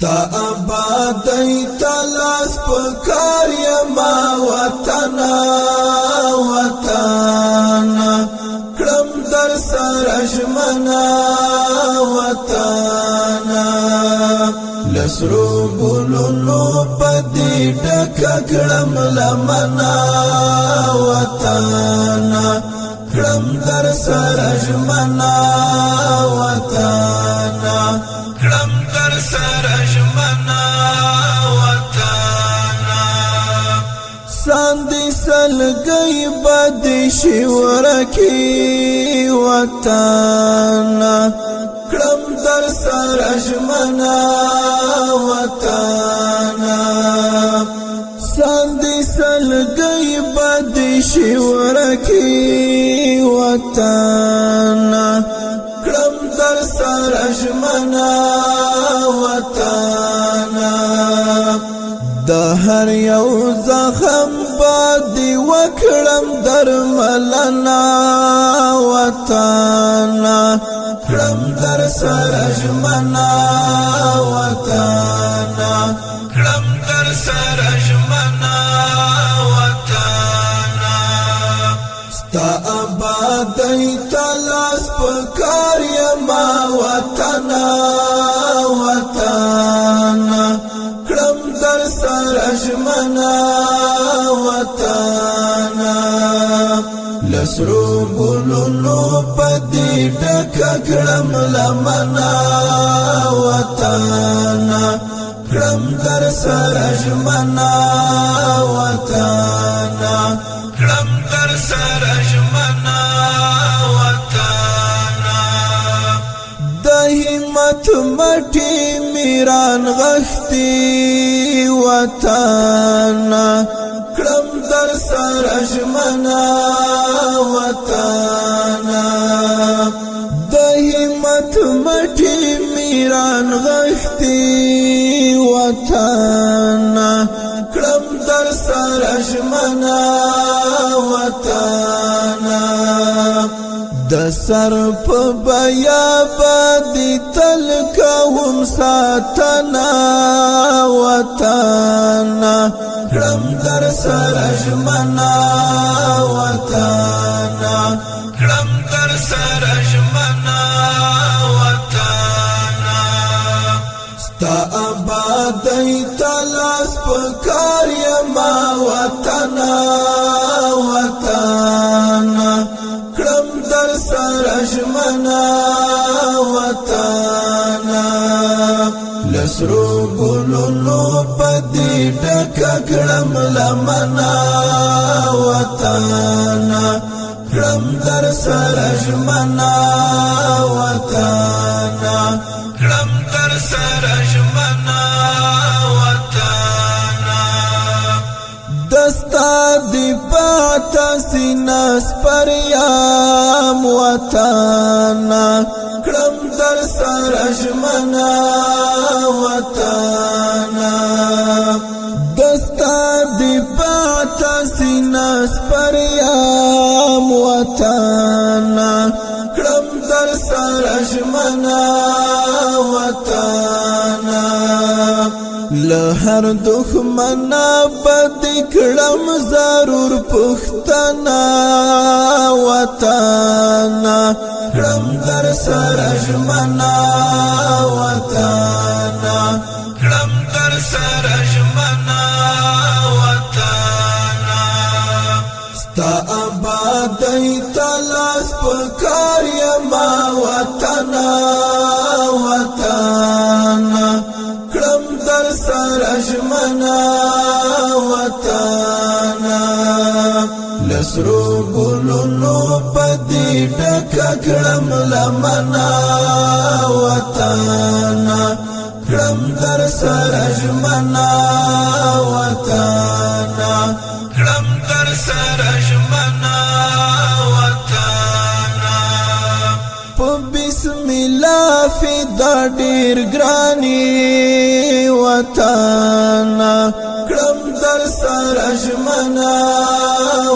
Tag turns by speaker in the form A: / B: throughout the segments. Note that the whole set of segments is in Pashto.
A: تا آبادی تلاس پکار یما وطنا وطنا کرم در سرجمنا وطنا لسرو گلونو پدی ڈکا کرم لمنا وطنا کرم در سرجمنا وطنا کرم در سرجمنا وطنا ساندی سلگئی بدی شورکی وطنا کرم در سرجمنا وطنا ساندی سلگئی بدی شورکی وطنا کرم در سرجمنا وطنا د هر یو زخم بادی وکړم درملنا وطنا کرم در سرجمنا وطنا کرم در سرجمنا وطنا ستا آبادی تلاس پکار یما وطنا وطنا کرم در سرجمنا وطنا لسرو گلونو پدی ڈکا کرم لمنا وطنا کرم در سرجمنا وطنا کرم در سرجمنا وطنا د همت مټي میران غختی وطنا کرم در سرجمنا وطنا د همت مټي میران غختی وطنا کرم در سرجمنا وطنا د سر په بیا باندې تل کوم ساتنا وطنا کرم در سرجمنا وطنا کرم در سرجمنا وطنا ستا آبادی تلاس پکار یما وطنا وطنا کرم در سرجمنا وطنا لسرو گلونو پدی ڈکا کرم لمنا وطنا کرم در سرجمنا وطنا کرم در سرجمنا وطنا دستا دی پاتا سیناس پریام وطنا کرم در سرجمنا وطنا دستا دی پاتا سیناس پریام وطنا کرم در سرجمنا وطنا لهر دښمنا بدی کړم ضرور پښتنا وطنا کرم در سرجمنا وطنا کرم در سرجمنا وطنا ستا آبادی تلاس پکار یما وطنا وطنا کرم در سرجمنا وطنا لسرو گلونو پدی ڈکا کرم لمنا وطنا کرم در سرجمنا وطنا کرم در سرجمنا وطنا په بسم الله فدا ډیر ګرانی وطنا کرم در سرجمنا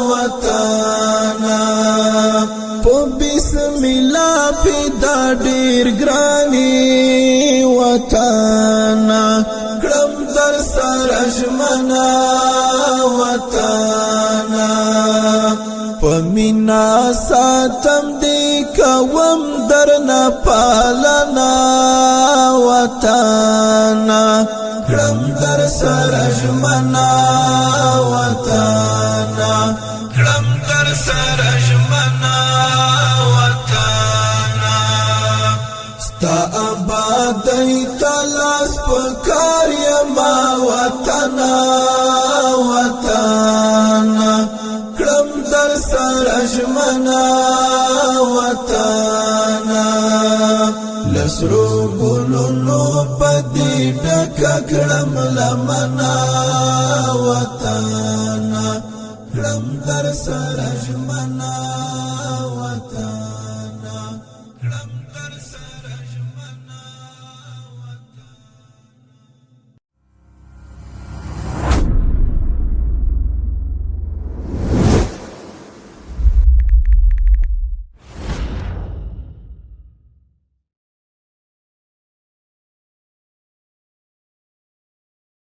A: وطنا په بسم الله فدا ډیر ګرانی وطن کړم در سره ژمنه وطنه پمینا ساتم دی کوم درنا پالنا وطنه کړم در سره ژمنه وطنه کړم در سره ژمنه وطنه ستا آبادۍ تلاس پکار یما وطنه وطنه کړم در سره ژمنه وطنه لسرو ګلونو پدې ډکه کړم لمنه وطنه کړم در سره ژمنه